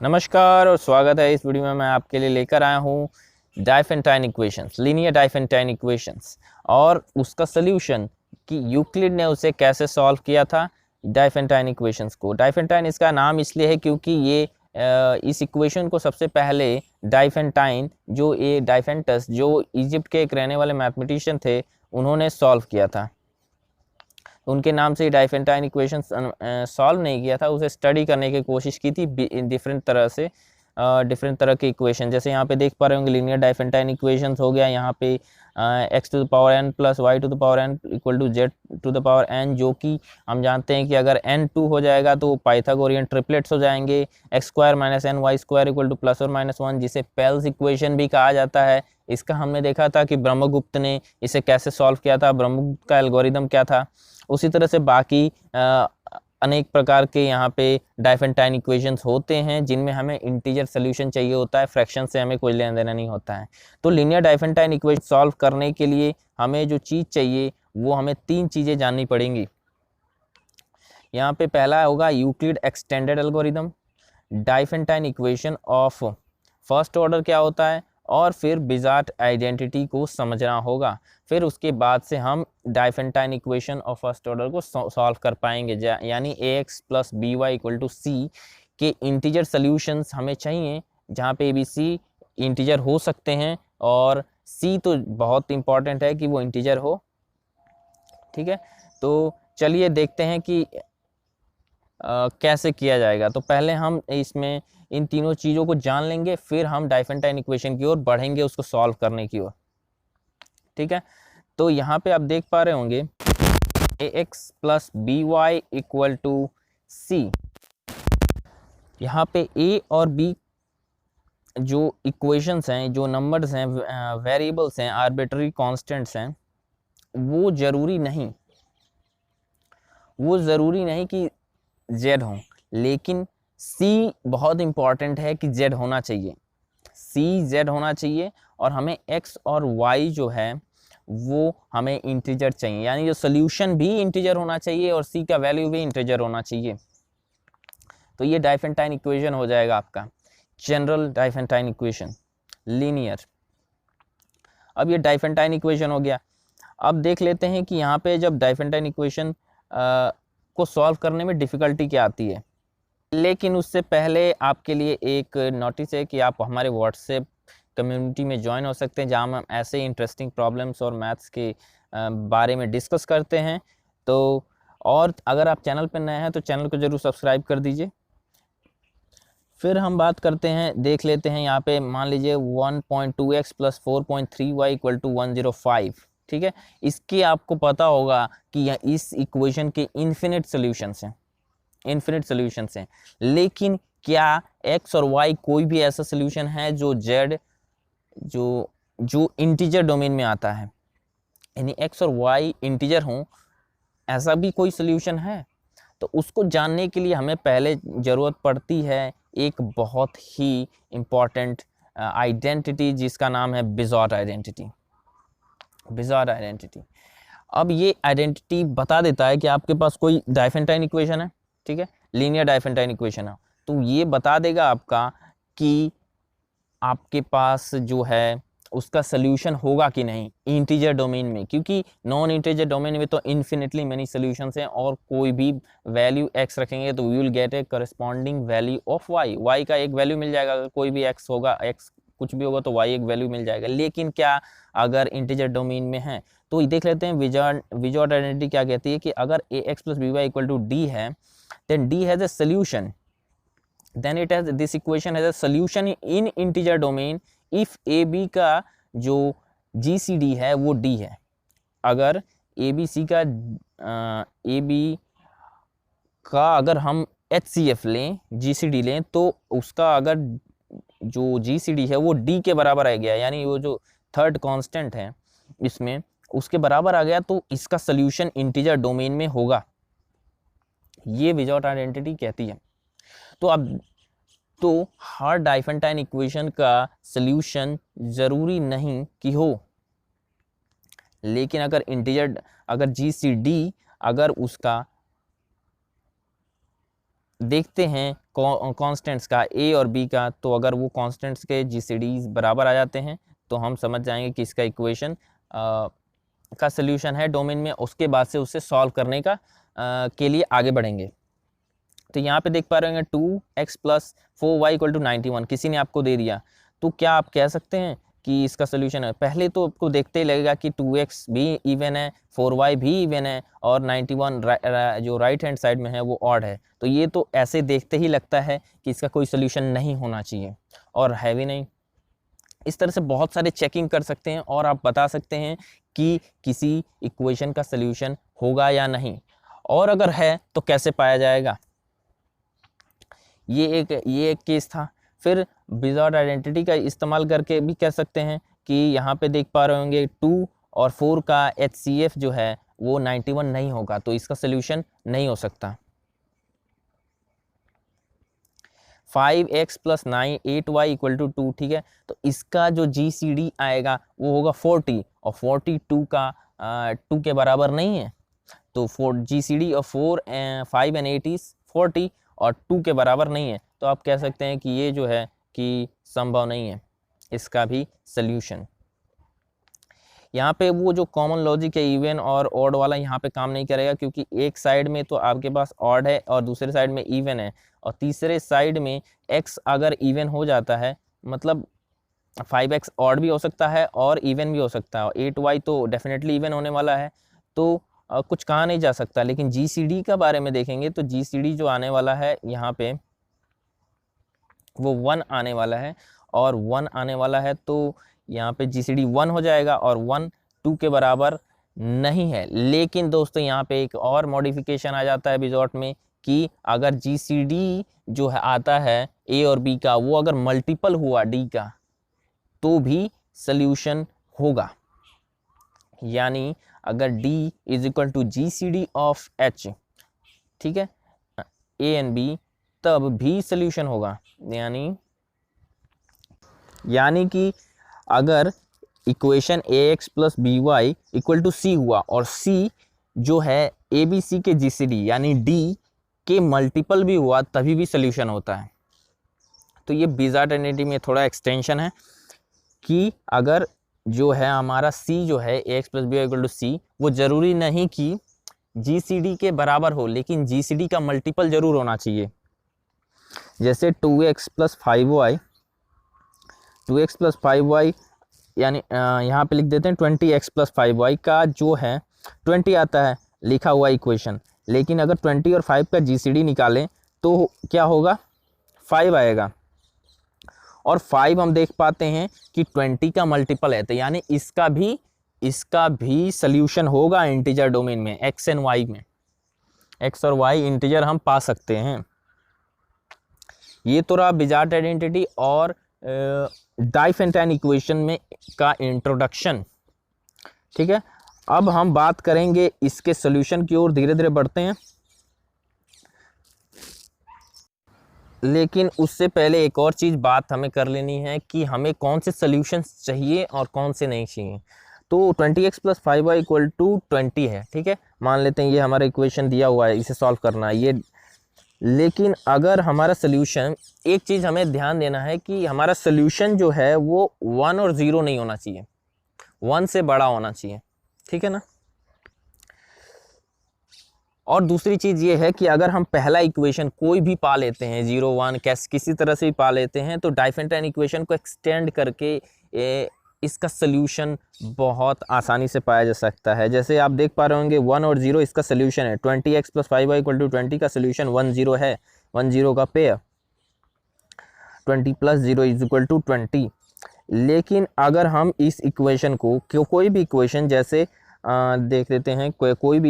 नमस्कार और स्वागत है। इस वीडियो में मैं आपके लिए लेकर आया हूँ Diophantine equations, linear Diophantine equations और उसका सल्यूशन कि यूक्लिड ने उसे कैसे सॉल्व किया था डाइफेंटाइन इक्वेशंस को। डाइफेंटाइन इसका नाम इसलिए है क्योंकि ये इस इक्वेशन को सबसे पहले डाइफेंटाइन जो ये डाइफेंटस जो इजिप्ट के एक रहने वाले मैथमेटिशियन थे उन्होंने सॉल्व किया था। उनके नाम से डाइफेंटाइन इक्वेशन सॉल्व नहीं किया था, उसे स्टडी करने की कोशिश की थी डिफरेंट तरह से, डिफरेंट तरह के इक्वेशन। जैसे यहाँ पे देख पा रहे होंगे लीनियर डाइफेंटाइन इक्वेशंस हो गया, यहाँ पे x to the power n plus y to the power n equal to z to the power n, जो कि हम जानते हैं कि अगर n 2 हो जाएगा तो पाइथागोरियन ट्रिपलेट्स हो जाएंगे। X square minus n y square equal to plus और माइनस 1, जिसे पेल्स इक्वेशन भी कहा जाता है। इसका हमने देखा था कि ब्रह्मगुप्त ने इसे कैसे सॉल्व किया था, ब्रह्मगुप्त का एल्गोरिदम क्या था। उसी तरह से बाकी अनेक प्रकार के यहाँ पे डाइफेंटाइन इक्वेशंस होते हैं जिनमें हमें इंटीजर सोल्यूशन चाहिए होता है, फ्रैक्शन से हमें कोई लेना देना नहीं होता है। तो लीनियर डाइफेंटाइन इक्वेशन सॉल्व करने के लिए हमें जो चीज़ चाहिए वो हमें 3 चीज़ें जाननी पड़ेंगी। यहाँ पे पहला होगा Euclid extended algorithm, Diophantine equation of first order क्या होता है, और फिर बिजार्ट आइडेंटिटी को समझना होगा। फिर उसके बाद से हम Diophantine equation of first order को सॉल्व कर पाएंगे, यानी ax plus B Y equal to C के इंटीजर सॉल्यूशंस हमें चाहिए, जहाँ पे बी सी इंटीजर हो सकते हैं और c तो बहुत इंपॉर्टेंट है कि वो इंटीजर हो। ठीक है, तो चलिए देखते हैं कि कैसे किया जाएगा। तो पहले हम इसमें इन तीनों चीज़ों को जान लेंगे, फिर हम डाइफेंटाइन इक्वेशन की ओर बढ़ेंगे, उसको सॉल्व करने की ओर। ठीक है, तो यहाँ पे आप देख पा रहे होंगे ax plus B Y equal to C. यहाँ पे a और b जो इक्वेशंस हैं, जो नंबर्स हैं, वेरिएबल्स हैं, आर्बिट्ररी कांस्टेंट्स हैं, वो ज़रूरी नहीं कि z हो, लेकिन c बहुत इंपॉर्टेंट है कि z होना चाहिए, c z होना चाहिए। और हमें x और y जो है वो हमें इंटीजर चाहिए, यानी जो सोल्यूशन भी इंटीजर होना चाहिए और c का वैल्यू भी इंटीजर होना चाहिए। तो ये डाइफेंटाइन इक्वेशन हो जाएगा आपका जनरल डाइफेंटाइन इक्वेशन लीनियर। अब ये डाइफेंटाइन इक्वेशन हो गया। अब देख लेते हैं कि यहाँ पे जब डाइफेंटाइन इक्वेशन को सॉल्व करने में डिफ़िकल्टी क्या आती है। लेकिन उससे पहले आपके लिए एक नोटिस है कि आप हमारे व्हाट्सएप कम्युनिटी में ज्वाइन हो सकते हैं, जहाँ हम ऐसे इंटरेस्टिंग प्रॉब्लम्स और मैथ्स के बारे में डिस्कस करते हैं। तो और अगर आप चैनल पर नए हैं तो चैनल को ज़रूर सब्सक्राइब कर दीजिए। फिर हम बात करते हैं, देख लेते हैं यहाँ पे, मान लीजिए 1.2x plus 4.3y equal to 105। ठीक है, इसके आपको पता होगा कि यह इस इक्वेशन के इन्फिनिट सॉल्यूशंस हैं, लेकिन क्या x और y कोई भी ऐसा सॉल्यूशन है जो z जो इंटीजर डोमेन में आता है, यानी x और y इंटीजर हों, ऐसा भी कोई सॉल्यूशन है? तो उसको जानने के लिए हमें पहले ज़रूरत पड़ती है एक बहुत ही इम्पॉर्टेंट आइडेंटिटी, जिसका नाम है बिजॉर्ट आइडेंटिटी। अब ये आइडेंटिटी बता देता है कि आपके पास कोई डाइफेंटाइन इक्वेशन है, ठीक है, लीनियर डाइफेंटाइन इक्वेशन है, तो ये बता देगा आपका कि आपके पास जो है उसका सल्यूशन होगा कि नहीं इंटीजर डोमेन में, क्योंकि नॉन इंटीजर डोमेन में तो इन्फिनिटली मेनी सॉल्यूशंस हैं और कोई भी वैल्यू x रखेंगे तो we will get a corresponding value of y का एक वैल्यू मिल जाएगा। अगर कोई भी x होगा, x कुछ भी होगा तो y एक वैल्यू मिल जाएगा। लेकिन क्या अगर इंटीजर डोमेन में है, तो देख लेते हैं विजॉर्ट आइडेंटिटी क्या कहती है कि अगर ax plus B Y equal to D है, then d has a solution, then it has this equation has a solution in integer domain if AB का जो GCD है वो D है। अगर ABC का अगर हम HCF लें, GCD लें, तो उसका अगर जो GCD है वो D के बराबर आ गया, यानी वो जो थर्ड कांस्टेंट है इसमें उसके बराबर आ गया, तो इसका सोल्यूशन इंटीजर डोमेन में होगा। ये विजॉर्ट आइडेंटिटी कहती है। तो हर डाइफेंटाइन इक्वेशन का सल्यूशन ज़रूरी नहीं कि हो, लेकिन अगर इंटीजर, अगर GCD अगर उसका देखते हैं कॉन्स्टेंट्स का ए और बी का, तो अगर वो कॉन्स्टेंट्स के जीसीडीज बराबर आ जाते हैं तो हम समझ जाएंगे कि इसका इक्वेशन का सल्यूशन है डोमेन में। उसके बाद से उसे सॉल्व करने का के लिए आगे बढ़ेंगे। तो यहाँ पे देख पा रहे हैं 2x plus 4y equal to 91 किसी ने आपको दे दिया, तो क्या आप कह सकते हैं कि इसका सोल्यूशन है? पहले तो आपको देखते ही लगेगा कि 2x भी इवन है, 4y भी इवन है और 91 जो राइट हैंड साइड में है वो ऑड है। तो ये तो ऐसे देखते ही लगता है कि इसका कोई सोल्यूशन नहीं होना चाहिए, और है भी नहीं। इस तरह से बहुत सारे चेकिंग कर सकते हैं और आप बता सकते हैं कि किसी इक्वेशन का सोल्यूशन होगा या नहीं, और अगर है तो कैसे पाया जाएगा। ये एक केस था। फिर विजार्ड आइडेंटिटी का इस्तेमाल करके भी कह सकते हैं कि यहाँ पे देख पा रहे होंगे 2 और 4 का HCF जो है वो 91 नहीं होगा, तो इसका सोल्यूशन नहीं हो सकता। 5x plus 8y equal to 2, ठीक है, तो इसका जो GCD आएगा वो होगा 40, और 42 का 2 के बराबर नहीं है, तो GCD ऑफ 4 5 एंड 8 इज 40 और 2 के बराबर नहीं है, तो आप कह सकते हैं कि ये जो है कि संभव नहीं है इसका भी सल्यूशन। यहाँ पे वो जो कॉमन लॉजिक है इवन और ऑड वाला यहाँ पे काम नहीं करेगा, क्योंकि एक साइड में तो आपके पास ऑड है और दूसरे साइड में इवन है, और तीसरे साइड में x अगर इवन हो जाता है मतलब 5x ऑड भी हो सकता है और इवन भी हो सकता है, और 8y तो डेफिनेटली इवन होने वाला है, तो कुछ कहा नहीं जा सकता। लेकिन GCD का बारे में देखेंगे तो GCD जो आने वाला है यहाँ पे वो 1 आने वाला है, और 1 आने वाला है तो यहाँ पे GCD 1 हो जाएगा, और 1 2 के बराबर नहीं है। लेकिन दोस्तों यहाँ पे एक और मॉडिफिकेशन आ जाता है विजॉर्ट में कि अगर GCD जो है आता है A और B का, वो अगर मल्टीपल हुआ D का तो भी सल्यूशन होगा। यानी अगर D is equal to GCD of H, ठीक है, A एंड B, तब भी सल्यूशन होगा। यानी कि अगर equation AX plus BY equal to C हुआ और C जो है ABC के GCD यानी D के मल्टीपल भी हुआ तभी भी सल्यूशन होता है। तो ये विजार्ड आइडेंटिटी में थोड़ा एक्सटेंशन है कि अगर जो है हमारा C जो है AX plus BY equal to C, वो ज़रूरी नहीं कि GCD के बराबर हो, लेकिन GCD का मल्टीपल ज़रूर होना चाहिए। जैसे 2x plus 5y, 2x plus 5y यानी यहाँ पे लिख देते हैं 20x प्लस 5y का जो है 20 आता है लिखा हुआ इक्वेशन, लेकिन अगर 20 और 5 का GCD निकालें तो क्या होगा, 5 आएगा, और 5 हम देख पाते हैं कि 20 का मल्टीपल है, तो यानी इसका भी सल्यूशन होगा इंटीजर डोमेन में, x एंड y में। x और y इंटीजर हम पा सकते हैं। ये तो रहा विजार्ड आइडेंटिटी और डाइफेंटाइन इक्वेशन में का इंट्रोडक्शन, ठीक है। अब हम बात करेंगे इसके सॉल्यूशन की ओर, धीरे धीरे बढ़ते हैं। लेकिन उससे पहले एक और चीज़ बात हमें कर लेनी है कि हमें कौन से सॉल्यूशंस चाहिए और कौन से नहीं चाहिए। तो 20x plus 5y equal to 20 है, ठीक है, मान लेते हैं ये हमारा इक्वेशन दिया हुआ है, इसे सॉल्व करना है ये। लेकिन अगर हमारा सल्यूशन, एक चीज़ हमें ध्यान देना है कि हमारा सल्यूशन जो है वो 1 और 0 नहीं होना चाहिए, 1 से बड़ा होना चाहिए, ठीक है ना। और दूसरी चीज़ ये है कि अगर हम पहला इक्वेशन कोई भी पा लेते हैं 0 1 किसी तरह से भी पा लेते हैं, तो डाइफेंटाइन इक्वेशन को एक्सटेंड करके इसका सल्यूशन बहुत आसानी से पाया जा सकता है। जैसे आप देख पा रहे होंगे 1 और 0 इसका सल्यूशन है, 20x plus 5y equal to 20 का सल्यूशन 1 0 है, 1 0 का pair, 20 plus 0 is equal to 20। लेकिन अगर हम इस इक्वेशन को कोई भी इक्वेशन जैसे देख लेते हैं, कोई भी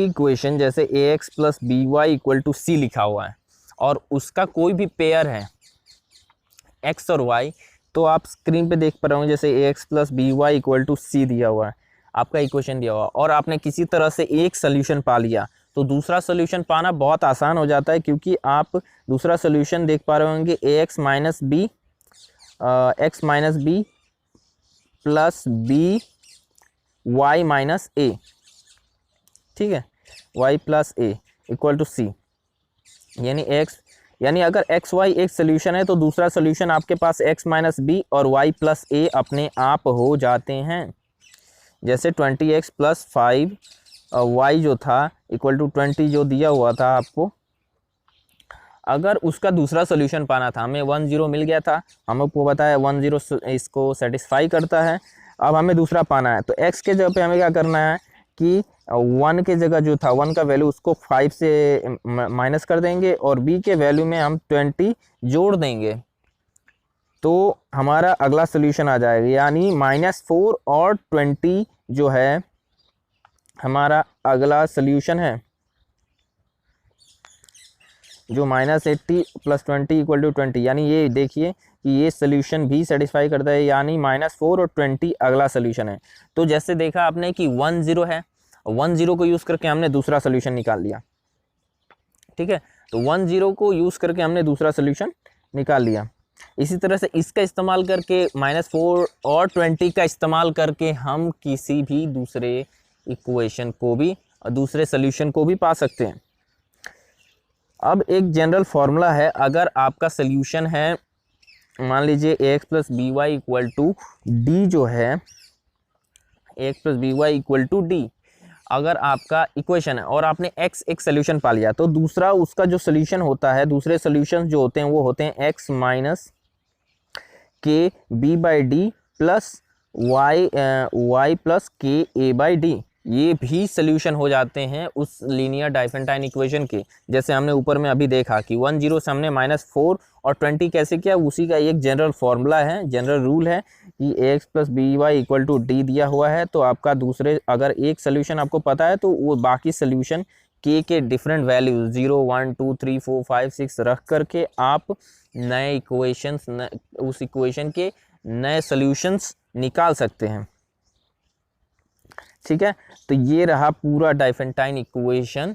इक्वेशन जैसे ax plus by equal to c लिखा हुआ है और उसका कोई भी पेयर है x और y, तो आप स्क्रीन पे देख पा रहे होंगे जैसे ax plus by equal to c दिया हुआ है, आपका इक्वेशन दिया हुआ, और आपने किसी तरह से एक सोल्यूशन पा लिया तो दूसरा सोल्यूशन पाना बहुत आसान हो जाता है, क्योंकि आप दूसरा सोल्यूशन देख पा रहे होंगे ax minus b plus b y minus a, ठीक है, y plus a equal to c। यानी अगर एक्स वाई एक सोल्यूशन है तो दूसरा सोल्यूशन आपके पास एक्स माइनस बी और वाई प्लस ए अपने आप हो जाते हैं। जैसे 20x प्लस 5 वाई जो था इक्वल टू 20 जो दिया हुआ था आपको, अगर उसका दूसरा सोल्यूशन पाना था, हमें 10 मिल गया था, हम आपको बताया 10 इसको सेटिस्फाई करता है। अब हमें दूसरा पाना है तो x के जगह पे हमें क्या करना है कि 1 के जगह जो था 1 का वैल्यू उसको 5 से माइनस कर देंगे और b के वैल्यू में हम 20 जोड़ देंगे तो हमारा अगला सोल्यूशन आ जाएगा। यानी -4 और 20 जो है हमारा अगला सोल्यूशन है, जो -80 प्लस 20 इक्वल टू 20। यानी ये देखिए कि ये सोल्यूशन भी सेटिस्फाई करता है, यानी -4 और 20 अगला सोल्यूशन है। तो जैसे देखा आपने कि 10 है, 10 को यूज़ करके हमने दूसरा सोल्यूशन निकाल लिया। ठीक है, तो 10 को यूज़ करके हमने दूसरा सोल्यूशन निकाल लिया। इसी तरह से इसका इस्तेमाल करके -4 और 20 का इस्तेमाल करके हम किसी भी दूसरे इक्वेशन को भी और दूसरे सोल्यूशन को भी पा सकते हैं। अब एक जनरल फार्मूला है, अगर आपका सोल्यूशन है मान लीजिए ax plus B Y equal to d, जो है ax plus B Y equal to d, अगर आपका इक्वेशन है और आपने x एक सोल्यूशन पा लिया तो दूसरा उसका जो सोल्यूशन होता है, दूसरे सोल्यूशन जो होते हैं वो होते हैं x minus k b by d plus y plus k a by D. ये भी सोल्यूशन हो जाते हैं उस लीनियर डाइफेंटाइन इक्वेशन के। जैसे हमने ऊपर में अभी देखा कि 10 से हमने -4 और 20 कैसे किया, उसी का एक जनरल फार्मूला है, जनरल रूल है कि ax plus B Y equal to d दिया हुआ है। तो आपका दूसरे अगर एक सोल्यूशन आपको पता है तो वो बाकी सोल्यूशन के डिफरेंट वैल्यू 0 1 2 3 4 5 6 रख करके आप नए इक्वेशंस, उस इक्वेशन के नए सोल्यूशंस निकाल सकते हैं। ठीक है, तो ये रहा पूरा डाइफेंटाइन इक्वेशन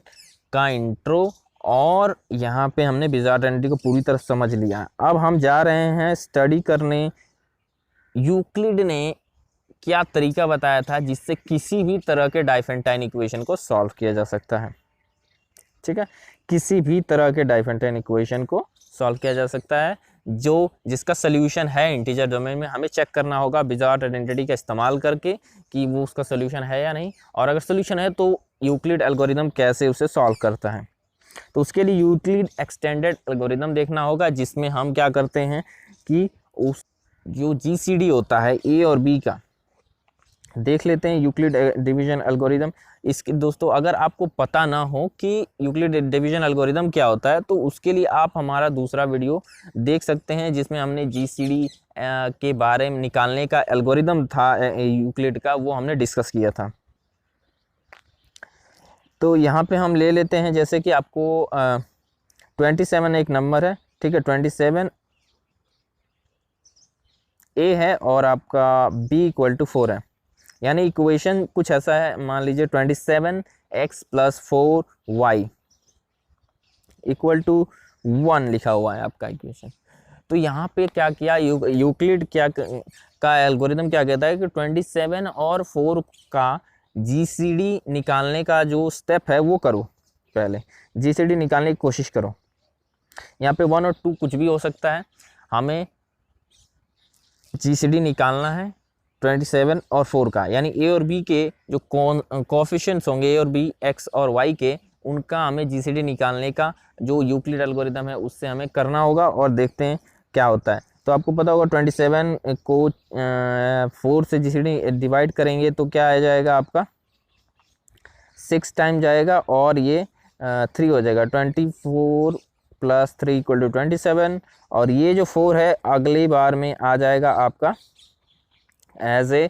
का इंट्रो और यहाँ पे हमने बिजार आइडेंटिटी को पूरी तरह समझ लिया। अब हम जा रहे हैं स्टडी करने यूक्लिड ने क्या तरीका बताया था जिससे किसी भी तरह के डाइफेंटाइन इक्वेशन को सॉल्व किया जा सकता है। ठीक है, किसी भी तरह के डाइफेंटाइन इक्वेशन को सॉल्व किया जा सकता है जो जिसका सोल्यूशन है इंटीजर डोमेन में। हमें चेक करना होगा बिजार आइडेंटिटी का इस्तेमाल करके कि वो उसका सोल्यूशन है या नहीं, और अगर सोल्यूशन है तो यूक्लिड एल्गोरिदम कैसे उसे सॉल्व करता है। तो उसके लिए यूक्लिड एक्सटेंडेड एल्गोरिदम देखना होगा, जिसमें हम क्या करते हैं कि उस जो जीसीडी होता है ए और बी का देख लेते हैं, यूक्लिड डिवीजन एल्गोरिदम। इसके दोस्तों अगर आपको पता ना हो कि यूक्लिड डिवीजन एल्गोरिदम क्या होता है तो उसके लिए आप हमारा दूसरा वीडियो देख सकते हैं जिसमें हमने जीसीडी के बारे में निकालने का एल्गोरिदम था यूक्लिड का, वो हमने डिस्कस किया था। तो यहाँ पे हम ले लेते हैं जैसे कि आपको 27 एक नंबर है। ठीक है, 27 ए है और आपका बी इक्वल टू 4 है। यानी इक्वेशन कुछ ऐसा है, मान लीजिए 27x plus 4y equal to 1 लिखा हुआ है आपका इक्वेशन। तो यहाँ पे क्या किया यूक्लिड क्या का एल्गोरिदम क्या कहता है कि 27 और 4 का जीसीडी निकालने का जो स्टेप है वो करो, पहले जीसीडी निकालने की कोशिश करो। यहाँ पे 1 और 2 कुछ भी हो सकता है, हमें जीसीडी निकालना है 27 और 4 का। यानी ए और बी के जो कोएफिशिएंट्स होंगे ए और बी एक्स और वाई के, उनका हमें जीसीडी निकालने का जो यूक्लिड एल्गोरिदम है उससे हमें करना होगा और देखते हैं क्या होता है। तो आपको पता होगा 27 को 4 से जीसीडी डिवाइड करेंगे तो क्या आ जाएगा आपका 6 टाइम जाएगा और ये 3 हो जाएगा। 24 प्लस 3 इक्वल टू 27 और ये जो 4 है अगली बार में आ जाएगा आपका एज ए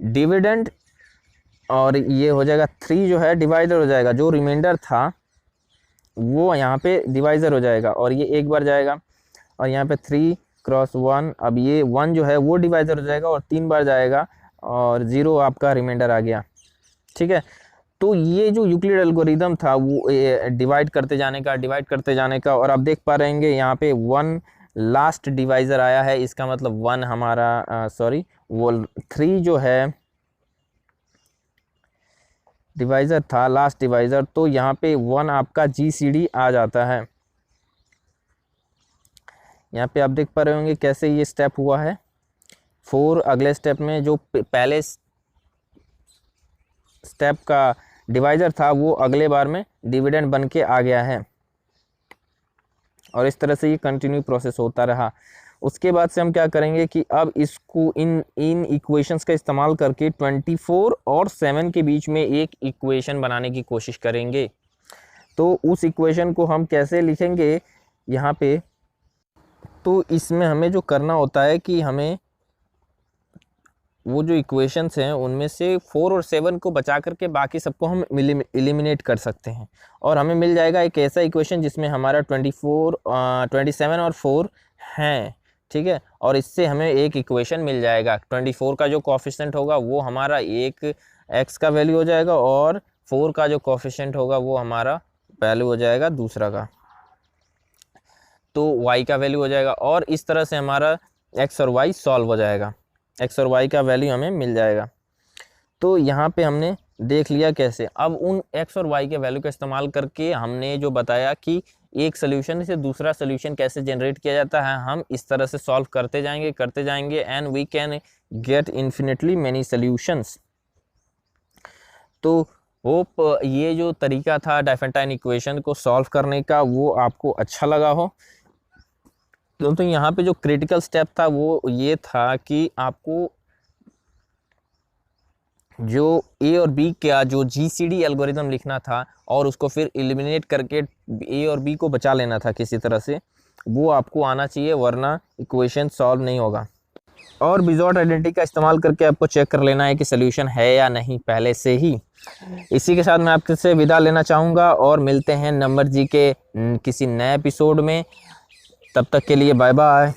डिविडेंड और ये हो जाएगा 3 जो है डिवाइडर हो जाएगा, जो रिमाइंडर था वो यहाँ पे डिवाइज़र हो जाएगा और ये एक बार जाएगा और यहाँ पे 3 क्रॉस 1, अब ये 1 जो है वो डिवाइज़र हो जाएगा और 3 बार जाएगा और 0 आपका रिमाइंडर आ गया। ठीक है, तो ये जो यूक्लिड एल्गोरिदम था वो डिवाइड करते जाने का और आप देख पा रहेंगे यहाँ पे 1 लास्ट डिवाइज़र आया है, इसका मतलब 1 हमारा वो 3 जो है डिवाइज़र था, लास्ट डिवाइज़र, तो यहाँ पे 1 आपका GCD आ जाता है। यहाँ पे आप देख पा रहे होंगे कैसे ये स्टेप हुआ है। 4 अगले स्टेप में जो पहले स्टेप का डिवाइज़र था वो अगले बार में डिविडेंड बन के आ गया है, और इस तरह से ये कंटिन्यू प्रोसेस होता रहा। उसके बाद से हम क्या करेंगे कि अब इसको इन इक्वेशंस का इस्तेमाल करके 24 और 7 के बीच में एक इक्वेशन बनाने की कोशिश करेंगे। तो उस इक्वेशन को हम कैसे लिखेंगे यहाँ पे, तो इसमें हमें जो करना होता है कि हमें वो जो इक्वेशंस हैं उनमें से 4 और 7 को बचा करके बाकी सबको हम एलिमिनेट कर सकते हैं, और हमें मिल जाएगा एक ऐसा इक्वेशन जिसमें हमारा 27 और 4 हैं, ठीक है। और इससे हमें एक इक्वेशन मिल जाएगा। 24 का जो कोफिशिएंट होगा वो हमारा एक x का वैल्यू हो जाएगा, और 4 का जो कोफिशिएंट होगा वो हमारा वैल्यू हो जाएगा दूसरा का, तो y का वैल्यू हो जाएगा। और इस तरह से हमारा x और y सॉल्व हो जाएगा, x और y का वैल्यू हमें मिल जाएगा। तो यहाँ पे हमने देख लिया कैसे। अब उन x और y के वैल्यू का इस्तेमाल करके हमने जो बताया कि एक सोल्यूशन से दूसरा सोल्यूशन कैसे जनरेट किया जाता है, हम इस तरह से सॉल्व करते जाएंगे and we can get infinitely many solutions. तो होप ये जो तरीका था डाइफेंटाइन इक्वेशन को सॉल्व करने का वो आपको अच्छा लगा हो। तो यहाँ पे जो क्रिटिकल स्टेप था वो ये था कि आपको जो ए और बी का जो GCD एल्गोरिथम लिखना था और उसको फिर एलिमिनेट करके ए और बी को बचा लेना था किसी तरह से, वो आपको आना चाहिए, वरना इक्वेशन सॉल्व नहीं होगा। और बिजॉर्ट आइडेंटिटी का इस्तेमाल करके आपको चेक कर लेना है कि सोल्यूशन है या नहीं पहले से ही। इसी के साथ मैं आपसे विदा लेना चाहूँगा और मिलते हैं नंबर जी के किसी नए एपिसोड में। तब तक के लिए बाय बाय।